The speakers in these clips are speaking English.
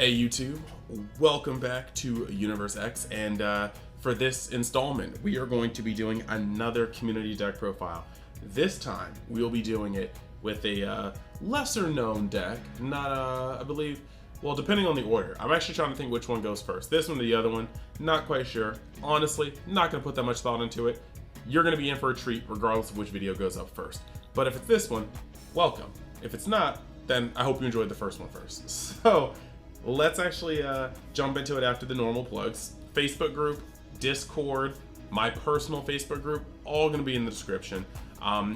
Hey YouTube, welcome back to Universe X, and for this installment we are going to be doing another community deck profile. This time we will be doing it with a lesser known deck, not I believe, well, depending on the order. I'm actually trying to think which one goes first, this one or the other one, not quite sure. Honestly, not going to put that much thought into it. You're going to be in for a treat regardless of which video goes up first. But if it's this one, welcome. If it's not, then I hope you enjoyed the first one first. So let's actually jump into it after the normal plugs. Facebook group, Discord, my personal Facebook group, all going to be in the description.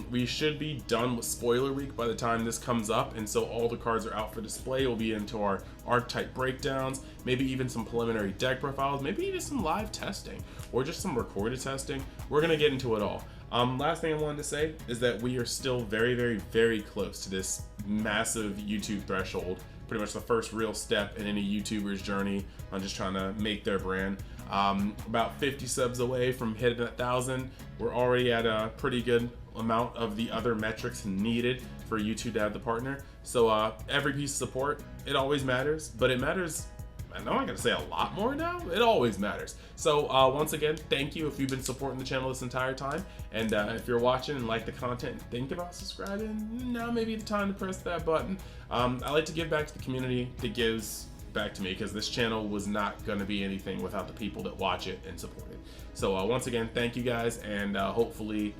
We should be done with spoiler week by the time this comes up, and so all the cards are out for display. Will be into our archetype breakdowns, maybe even some preliminary deck profiles, maybe even some live testing or just some recorded testing. We're going to get into it all. Last thing I wanted to say is that we are still very close to this massive YouTube threshold. Pretty much the first real step in any YouTuber's journey on just trying to make their brand. About 50 subs away from hitting 1,000. We're already at a pretty good amount of the other metrics needed for YouTube to have the partner. So every piece of support, it always matters, but it matters, I'm not gonna say a lot more now, it always matters. So once again, thank you if you've been supporting the channel this entire time, and if you're watching and like the content and think about subscribing, now maybe the time to press that button. I like to give back to the community that gives back to me, because this channel was not going to be anything without the people that watch it and support it. So once again, thank you guys, and hopefully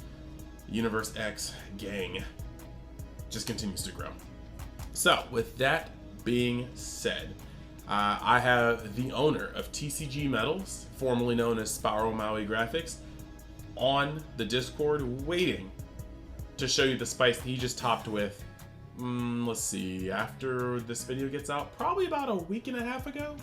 Universe X gang just continues to grow. So with that being said, I have the owner of TCGMetalZ, formerly known as Spiral Maui Graphics, on the Discord waiting to show you the spice that he just topped with. Let's see, after this video gets out, probably about a week and a half ago.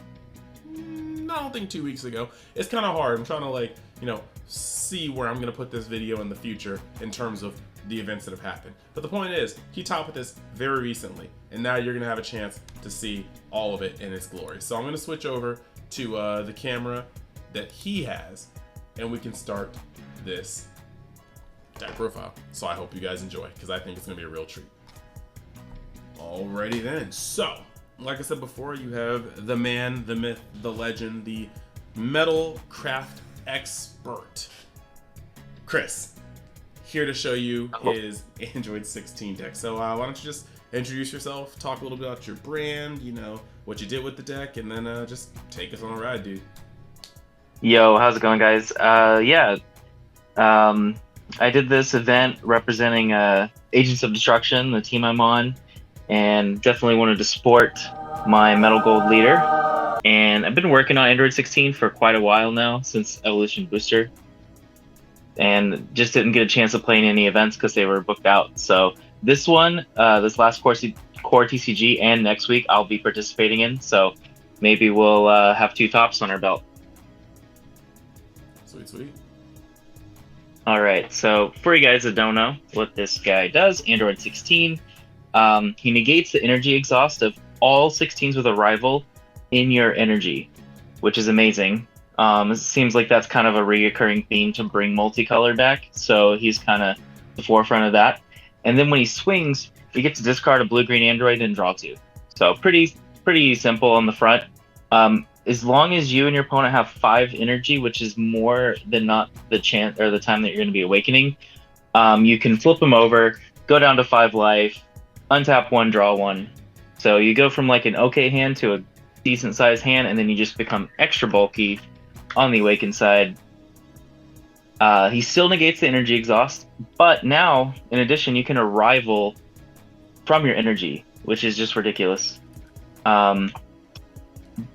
I don't think 2 weeks ago. It's kind of hard. I'm trying to see where I'm going to put this video in the future in terms of the events that have happened. But the point is, he topped with this very recently, and now you're going to have a chance to see all of it in its glory. So I'm going to switch over to the camera that he has, and we can start this deck profile. So I hope you guys enjoy, because I think it's going to be a real treat. Alrighty then, so like I said before, you have the man, the myth, the legend, the metal craft expert, Chris, here to show you his Android 16 deck. So why don't you just introduce yourself, talk a little bit about your brand, what you did with the deck, and then just take us on a ride, dude. Yo, how's it going, guys? I did this event representing Agents of Destruction, the team I'm on, and definitely wanted to support my Metal Gold leader. And I've been working on Android 16 for quite a while now, since Evolution Booster, and just didn't get a chance to play in any events because they were booked out. So this one, this last core TCG, and next week I'll be participating in, so maybe we'll have 2 tops on our belt. Sweet. Alright, so for you guys that don't know what this guy does, Android 16, he negates the energy exhaust of all 16s with a rival in your energy, which is amazing. It seems like that's kind of a reoccurring theme to bring multicolor back, so he's kind of the forefront of that. And then when he swings, he gets to discard a blue-green android and draw 2. So pretty simple on the front. As long as you and your opponent have 5 energy, which is more than not the chance or the time that you're going to be awakening, you can flip him over, go down to 5 life, untap 1, draw 1. So you go from like an okay hand to a decent sized hand, and then you just become extra bulky on the awakened side. He still negates the energy exhaust, but now in addition you can arrival from your energy, which is just ridiculous.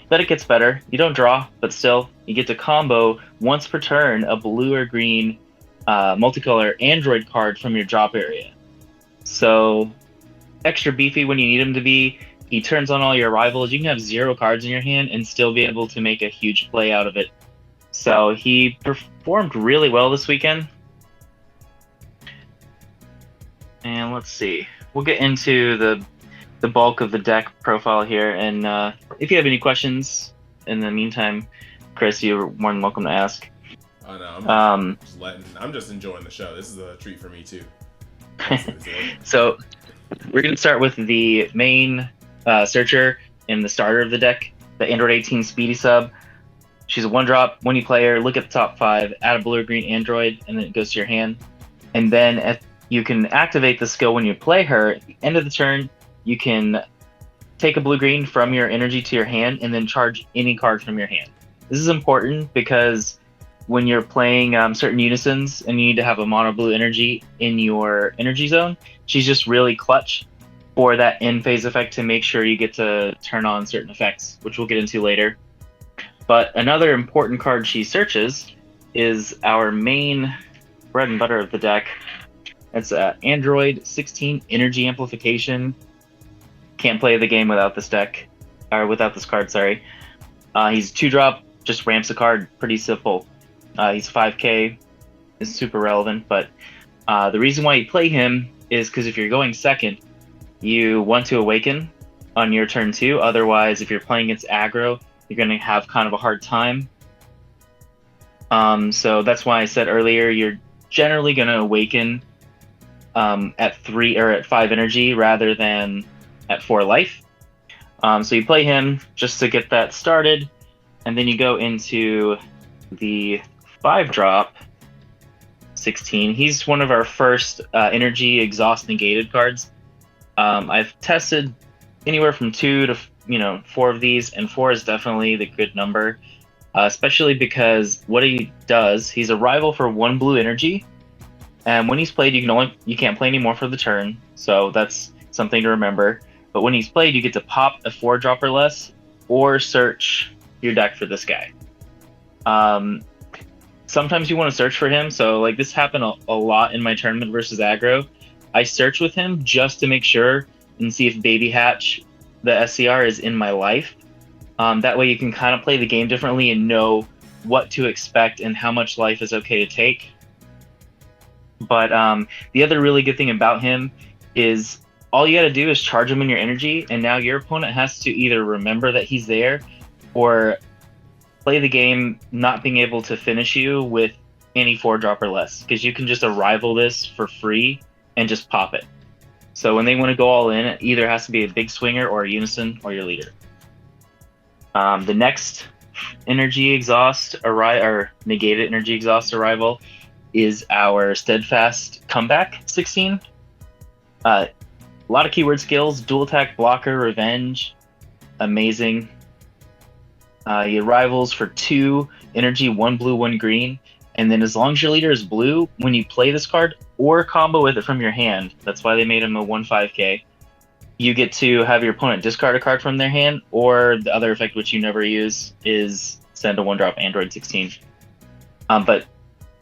But it gets better. You don't draw, but still you get to combo once per turn a blue or green multicolor android card from your drop area. So extra beefy when you need him to be. He turns on all your rivals. You can have 0 cards in your hand and still be able to make a huge play out of it. So he performed really well this weekend. And let's see. We'll get into the bulk of the deck profile here. And if you have any questions in the meantime, Chris, you're more than welcome to ask. Oh no, I'm just enjoying the show. This is a treat for me too. So we're going to start with the main searcher and the starter of the deck. the Android 18 Speedy sub. She's a 1-drop. When you play her, look at the top 5, add a blue or green android, and then it goes to your hand. And then you can activate the skill when you play her. At the end of the turn, you can take a blue-green from your energy to your hand and then charge any card from your hand. This is important because when you're playing certain Unisons and you need to have a mono blue energy in your energy zone, she's just really clutch for that end phase effect to make sure you get to turn on certain effects, which we'll get into later. But another important card she searches is our main bread and butter of the deck. It's Android 16 Energy Amplification. Can't play the game without this deck, or without this card, sorry. He's 2-drop, just ramps a card, pretty simple. He's 5k, is super relevant, but the reason why you play him is because if you're going second, you want to awaken on your turn 2. Otherwise, if you're playing against aggro, you're going to have kind of a hard time. So that's why I said earlier, you're generally going to awaken at 3 or at 5 energy rather than at 4 life. So you play him just to get that started, and then you go into the 5-drop 16. He's one of our first energy exhaust negated cards. I've tested anywhere from 2 to 4 of these, and 4 is definitely the good number, especially because what he does, he's a rival for 1 blue energy, and when he's played, you can't play anymore for the turn, so that's something to remember. But when he's played, you get to pop a 4-drop or less, or search your deck for this guy. Sometimes you want to search for him, so like this happened a lot in my tournament versus aggro. I search with him just to make sure and see if Baby Hatch, the SCR, is in my life. That way you can kind of play the game differently and know what to expect and how much life is okay to take. But the other really good thing about him is all you got to do is charge him in your energy, and now your opponent has to either remember that he's there or play the game not being able to finish you with any 4-drop or less, because you can just arrival this for free and just pop it. So when they want to go all in, it either has to be a big swinger or a unison or your leader. The next energy exhaust or negated energy exhaust arrival is our Steadfast Comeback 16. A lot of keyword skills: dual attack, blocker, revenge. Amazing. He arrivals for 2 energy, 1 blue, 1 green. And then as long as your leader is blue, when you play this card or combo with it from your hand, that's why they made him a 1/5k, you get to have your opponent discard a card from their hand, or the other effect, which you never use, is send a 1-drop Android 16. But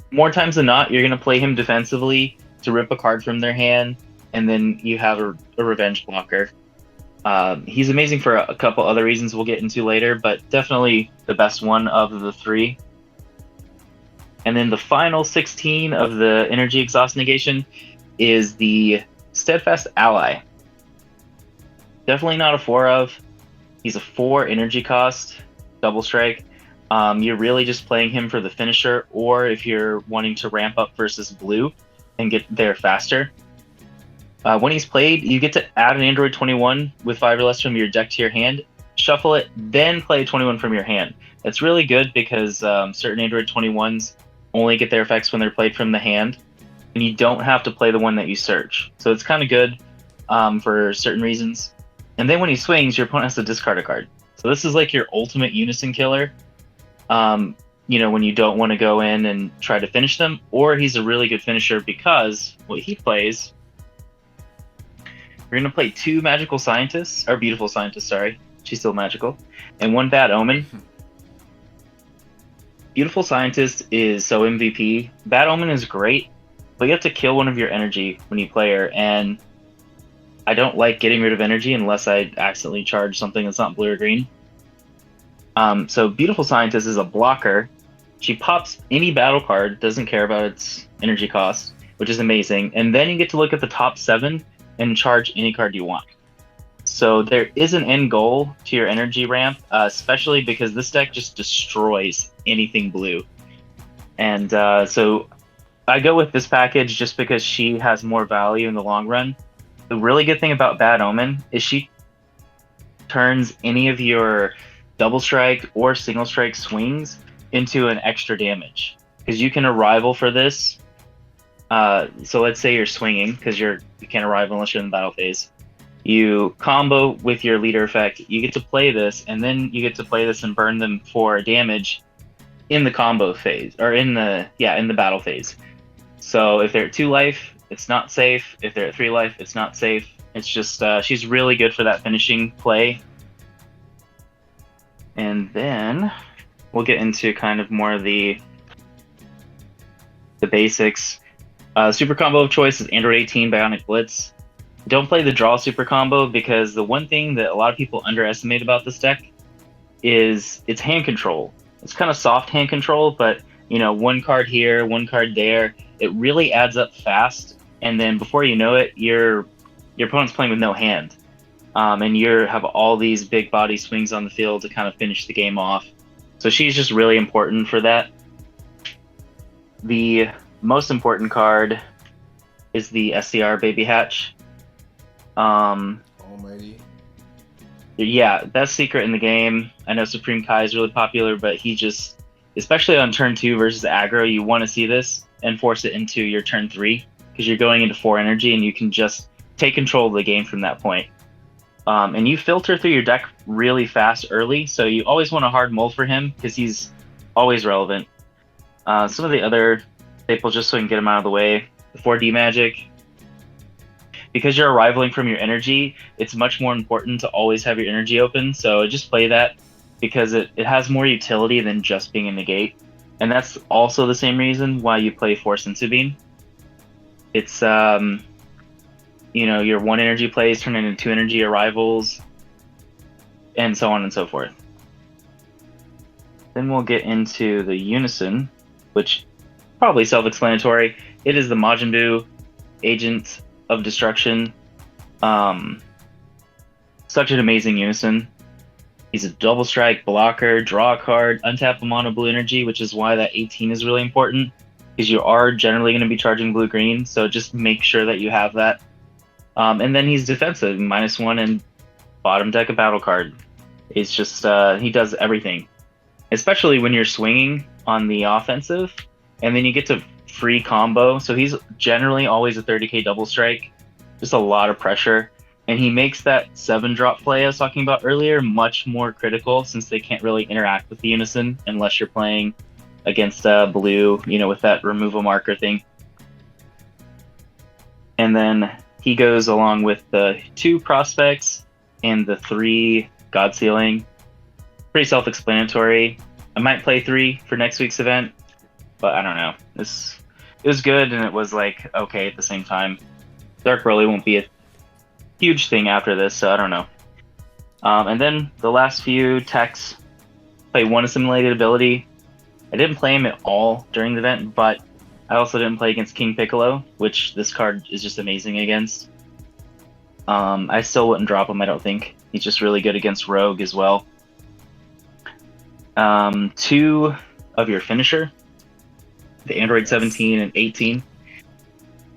more times than not, you're going to play him defensively to rip a card from their hand, and then you have a revenge blocker. He's amazing for a couple other reasons we'll get into later, but definitely the best one of the 3. And then the final 16 of the energy exhaust negation is the Steadfast Ally. Definitely not a 4 of. He's a 4 energy cost, double strike. You're really just playing him for the finisher, or if you're wanting to ramp up versus blue and get there faster. When he's played, you get to add an Android 21 with 5 or less from your deck to your hand, shuffle it, then play a 21 from your hand. That's really good because certain Android 21s only get their effects when they're played from the hand, and you don't have to play the one that you search. So it's kind of good for certain reasons. And then when he swings, your opponent has to discard a card. So this is like your ultimate unison killer. When you don't want to go in and try to finish them, or he's a really good finisher because what he plays, we're going to play 2 magical scientists, or beautiful scientists, sorry. She's still magical. And 1 bad omen. Beautiful scientist is so MVP. Bad omen is great, but you have to kill one of your energy when you play her, and I don't like getting rid of energy unless I accidentally charge something that's not blue or green. So Beautiful Scientist is a blocker. She pops any battle card, doesn't care about its energy cost, which is amazing. And then you get to look at the top 7 and charge any card you want. So there is an end goal to your energy ramp, especially because this deck just destroys anything blue. And so I go with this package just because she has more value in the long run. The really good thing about Bad Omen is she turns any of your double strike or single strike swings into an extra damage, because you can arrival for this. So let's say you're swinging, because you can't arrive unless you're in the battle phase. You combo with your leader effect, you get to play this, and then you get to play this and burn them for damage in the combo phase, or in the battle phase. So if they're at 2 life, it's not safe. If they're at 3 life, it's not safe. It's just she's really good for that finishing play. And then we'll get into kind of more of the basics. Super combo of choice is Android 18 Bionic Blitz. Don't play the draw super combo, because the one thing that a lot of people underestimate about this deck is its hand control. It's kind of soft hand control, but you know, 1 card here, 1 card there, it really adds up fast. And then before you know it, your opponent's playing with no hand, and you have all these big body swings on the field to kind of finish the game off. So she's just really important for that. The most important card is the SCR Baby Hatch. Almighty. Yeah, best secret in the game. I know Supreme Kai is really popular, but he just, especially on turn 2 versus aggro, you want to see this and force it into your turn 3, because you're going into 4 energy and you can just take control of the game from that point. And you filter through your deck really fast early, so you always want a hard mold for him, because he's always relevant. Some of the other staples, just so we can get him out of the way. The 4D magic. Because you're arrivaling from your energy, it's much more important to always have your energy open, so just play that, because it has more utility than just being a negate. And that's also the same reason why you play Force and Sabine. It's, you know, your 1 energy plays turn into 2 energy arrivals, and so on and so forth. Then we'll get into the Unison, which probably self-explanatory. It is the Majin Buu Agent of Destruction. Such an amazing Unison. He's a double strike blocker, draw a card, untap a mono blue energy, which is why that 18 is really important, because you are generally going to be charging blue-green, so just make sure that you have that. And then he's defensive, -1 and bottom deck a battle card. It's just, he does everything. Especially when you're swinging on the offensive, and then you get to free combo. So he's generally always a 30k double strike, just a lot of pressure. And he makes that 7-drop play I was talking about earlier much more critical, since they can't really interact with the Unison unless you're playing against blue, you know, with that removal marker thing. And then he goes along with the 2 prospects and the 3 God Sealing. Pretty self-explanatory. I might play 3 for next week's event, but I don't know. It was good, and it was like okay at the same time. Dark Broly won't be a huge thing after this, so I don't know. And then the last few techs, play 1 assimilated ability. I didn't play him at all during the event, but I also didn't play against King Piccolo, which this card is just amazing against. I still wouldn't drop him, I don't think. He's just really good against Rogue as well. 2 of your finisher, the Android 17 and 18.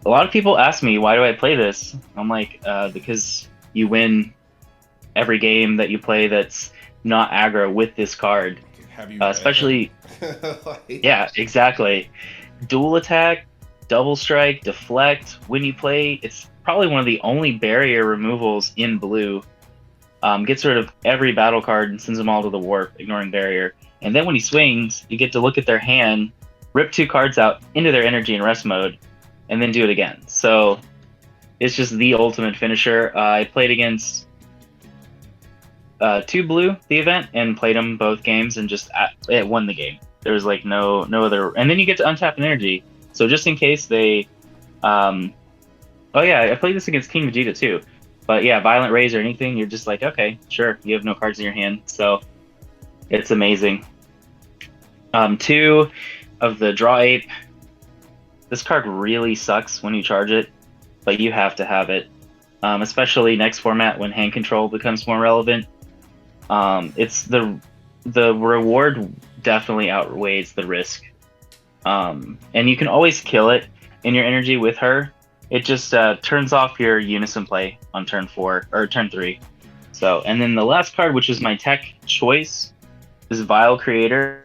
A lot of people ask me, why do I play this? I'm like, because you win every game that you play that's not aggro with this card. Have you especially, yeah, exactly. Dual attack, double strike, deflect. When you play, it's probably one of the only barrier removals in blue. Gets rid of every battle card and sends them all to the warp, ignoring barrier. And then when he swings, you get to look at their hand, rip 2 cards out into their energy and rest mode, and then do it again. So it's just the ultimate finisher. I played against 2 blue the event and played them both games, and just it won the game. There was like no other, and then you get to untap an energy. So just in case they, oh yeah, I played this against King Vegeta too. But yeah, Violent Rays or anything, you're just like, okay, sure, you have no cards in your hand. So it's amazing. 2 of the Draw Ape. This card really sucks when you charge it, but you have to have it. Especially next format when hand control becomes more relevant. It's the reward definitely outweighs the risk. And you can always kill it in your energy with her. It just turns off your Unison play on turn 4 or turn 3. So, and then the last card, which is my tech choice, is Vial Creator.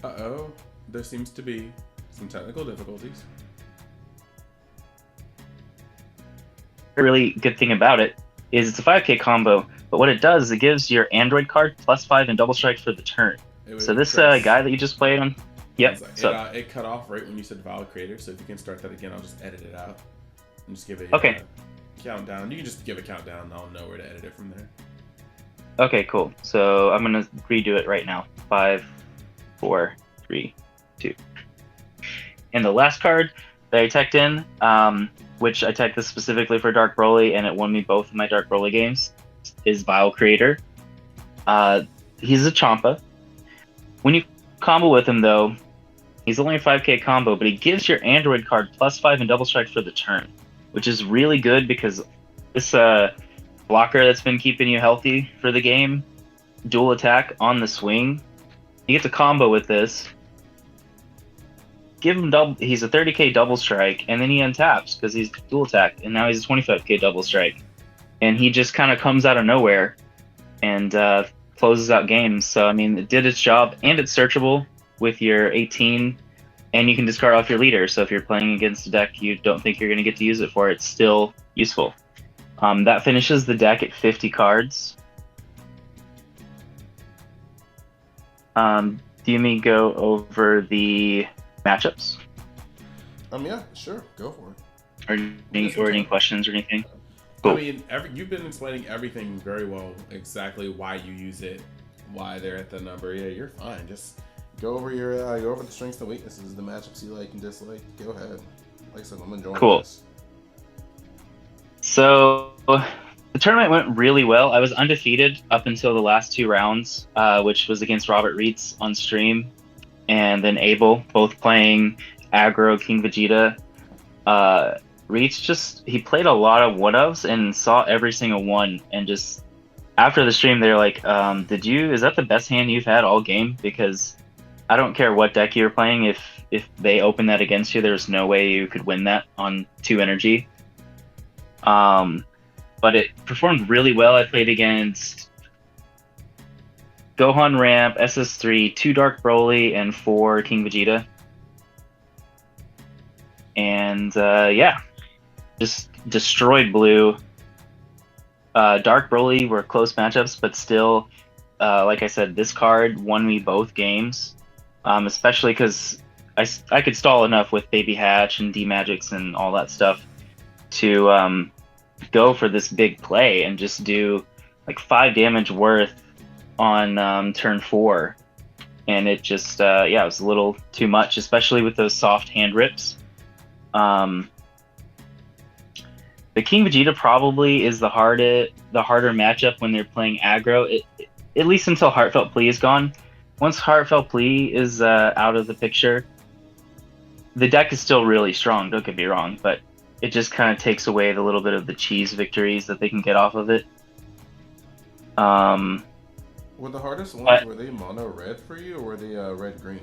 Uh-oh, there seems to be some technical difficulties. The really good thing about it is it's a 5k combo, but what it does is it gives your Android card +5 and double strike for the turn. So this guy that you just played on, yep. So it cut off right when you said Vial Creator, so if you can start that again, I'll just edit it out and just give it okay. Countdown. You can just give a countdown and I'll know where to edit it from there. Okay, cool. So I'm gonna redo it right now. 5, 4, 3, 2. And the last card that I teched in, which I teched this specifically for Dark Broly, and it won me both of my Dark Broly games, is Vial Creator. He's a Champa. When you combo with him, though, he's only a 5k combo, but he gives your Android card +5 and double strike for the turn, which is really good because this blocker that's been keeping you healthy for the game, dual attack on the swing, you get to combo with this. Give him double. He's a 30k double strike, and then he untaps because he's dual attack, and now he's a 25k double strike, and he just kind of comes out of nowhere and closes out games. So I mean, it did its job, and it's searchable with your 18, and you can discard off your leader. So if you're playing against a deck you don't think you're going to get to use it for, it's still useful. That finishes the deck at 50 cards. Do you mean go over the matchups? Yeah, sure, go for it. Or any questions or anything? Cool. I mean, you've been explaining everything very well, exactly why you use it, why they're at the number. Yeah, you're fine. Just go over the strengths and weaknesses, the matchups you like and dislike. Go ahead. Like I said, I'm enjoying this. So the tournament went really well. I was undefeated up until the last 2 rounds, which was against Robert Reitz on stream, and then Abel, both playing aggro King Vegeta. Reitz he played a lot of one-ofs and saw every single one, and just after the stream they're like, is that the best hand you've had all game? Because I don't care what deck you're playing, if they open that against you, there's no way you could win that on 2 energy. But it performed really well. I played against Gohan Ramp, SS3, 2 Dark Broly, and 4 King Vegeta. And just destroyed Blue. Dark Broly were close matchups, but still, like I said, this card won me both games, especially because I could stall enough with Baby Hatch and D-Magics and all that stuff to go for this big play and just do like 5 damage worth on turn 4. And it just, it was a little too much, especially with those soft hand rips. The King Vegeta probably is the harder matchup when they're playing aggro, at least until Heartfelt Plea is gone. Once Heartfelt Plea is out of the picture, the deck is still really strong, don't get me wrong, but it just kind of takes away the little bit of the cheese victories that they can get off of it. Were the hardest ones, were they mono red for you, or were they red green?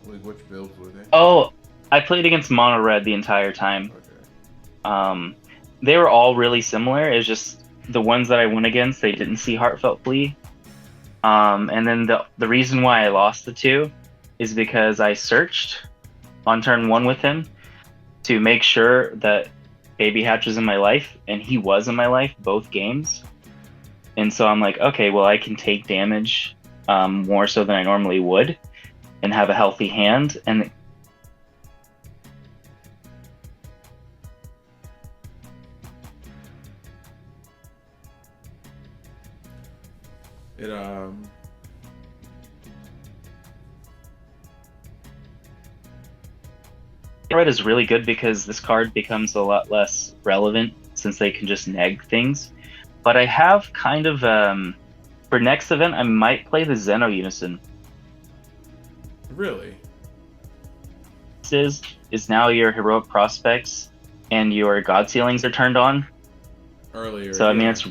Like, which builds were they? Oh, I played against mono red the entire time. Okay. They were all really similar. It's just the ones that I went against, they didn't see Heartfelt Plea. And then the reason why I lost the 2 is because I searched on turn 1 with him to make sure that Baby Hatch was in my life, and he was in my life both games. And so I'm like, okay, well, I can take damage more so than I normally would and have a healthy hand. And Red is really good because this card becomes a lot less relevant since they can just neg things. But I have kind of, for next event, I might play the Zeno Unison. Really? This is now your heroic prospects and your god ceilings are turned on. Earlier. So, I mean, it's,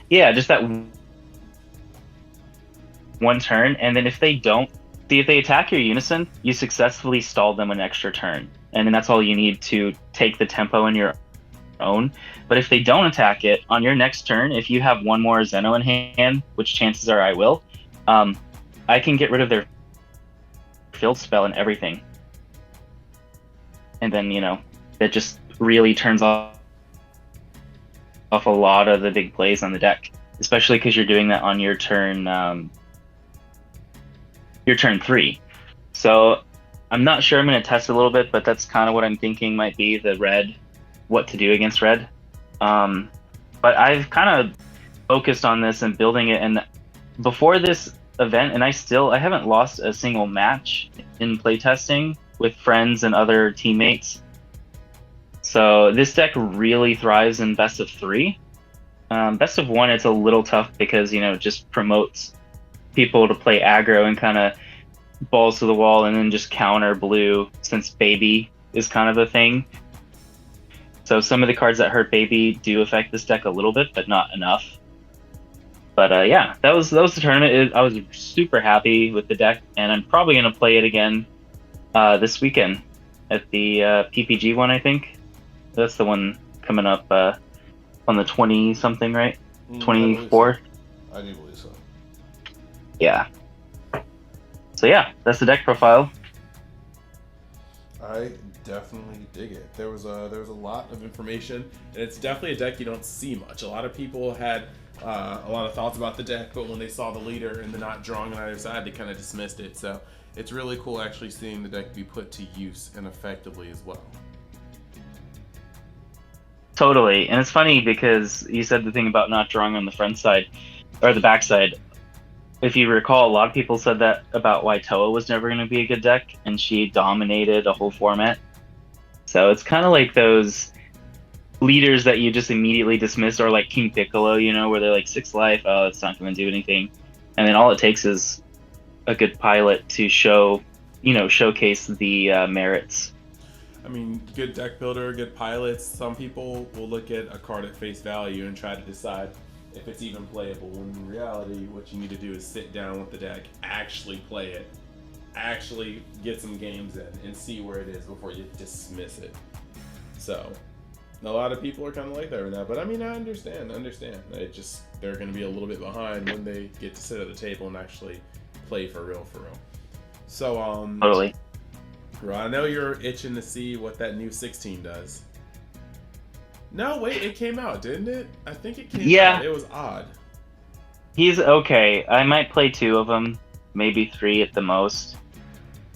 just that one turn, and then if they attack your Unison, you successfully stalled them an extra turn, and then that's all you need to take the tempo in your own. But if they don't attack it on your next turn, if you have one more Zeno in hand, which chances are I will, I can get rid of their field spell and everything. And then, that just really turns off a lot of the big plays on the deck, especially because you're doing that on your turn 3. So I'm not sure. I'm going to test a little bit, but that's kind of what I'm thinking might be the red, what to do against red. But I've kind of focused on this and building it. And before this event, and I haven't lost a single match in playtesting with friends and other teammates. So this deck really thrives in best of 3. Best of 1, it's a little tough because, it just promotes people to play aggro and kind of balls to the wall and then just counter blue, since baby is kind of a thing. So some of the cards that hurt baby do affect this deck a little bit, but not enough. But yeah, that was the tournament. I was super happy with the deck, and I'm probably going to play it again this weekend at the PPG one, I think. That's the one coming up on the 20-something, right? 24th? I do believe so. Yeah. So yeah, that's the deck profile. I definitely dig it. There was a lot of information, and it's definitely a deck you don't see much. A lot of people had a lot of thoughts about the deck, but when they saw the leader and the not drawing on either side, they kind of dismissed it. So it's really cool actually seeing the deck be put to use and effectively as well. Totally. And it's funny because you said the thing about not drawing on the front side or the back side. If you recall, a lot of people said that about why Toa was never going to be a good deck, and she dominated a whole format. So it's kind of like those leaders that you just immediately dismiss, or like King Piccolo, where they're like 6 life, oh, it's not going to do anything. And then all it takes is a good pilot to showcase the merits. I mean, good deck builder, good pilots. Some people will look at a card at face value and try to decide if it's even playable, when in reality what you need to do is sit down with the deck, actually play it, actually get some games in and see where it is before you dismiss it. So a lot of people are kind of like that right now, but I mean, I understand. It just, they're going to be a little bit behind when they get to sit at the table and actually play for real. So Totally. I know you're itching to see what that new 16 does. No, wait, it came out, didn't it? I think it came out. It was odd. He's okay. I might play 2 of them, maybe 3 at the most.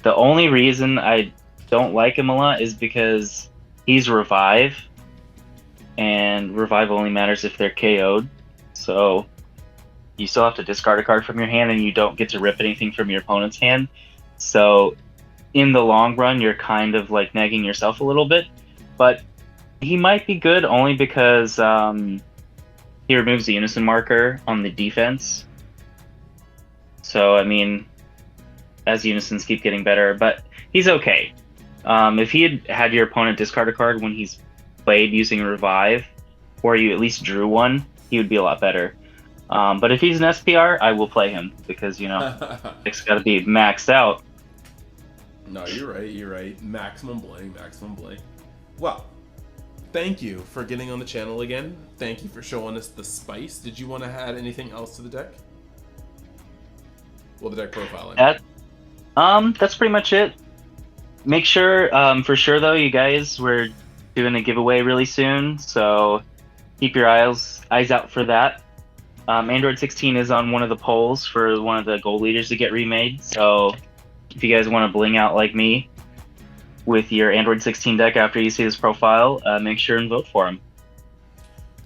The only reason I don't like him a lot is because he's revive, and revive only matters if they're KO'd. So you still have to discard a card from your hand, and you don't get to rip anything from your opponent's hand. So in the long run, you're kind of like nagging yourself a little bit. But he might be good only because he removes the Unison marker on the defense. So, I mean, as Unisons keep getting better, but he's okay. If he had your opponent discard a card when he's played using Revive, or you at least drew one, he would be a lot better. But if he's an SPR, I will play him because, it's got to be maxed out. No, you're right. Maximum bling. Well, thank you for getting on the channel again. Thank you for showing us the spice. Did you want to add anything else to the deck? Well, the deck profiling. That's pretty much it. Make sure, for sure though, you guys, we're doing a giveaway really soon, so keep your eyes out for that. Android 16 is on one of the polls for one of the gold leaders to get remade, so if you guys want to bling out like me with your Android 16 deck after you see this profile, make sure and vote for him.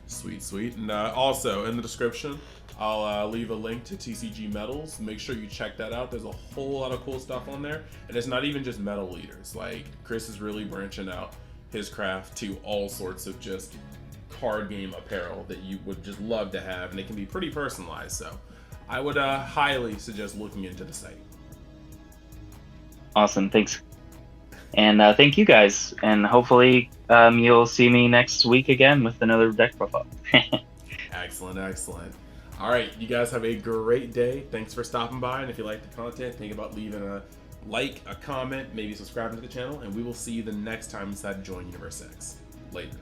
Sweet. And also, in the description, I'll leave a link to TCGMetalZ. Make sure you check that out. There's a whole lot of cool stuff on there. And it's not even just metal leaders. Like, Chris is really branching out his craft to all sorts of just card game apparel that you would just love to have. And it can be pretty personalized. So I would highly suggest looking into the site. Awesome. Thanks. And thank you guys. And hopefully you'll see me next week again with another deck profile. Excellent. All right, you guys have a great day. Thanks for stopping by. And if you like the content, think about leaving a like, a comment, maybe subscribing to the channel. And we will see you the next time inside Join Universe X. Later.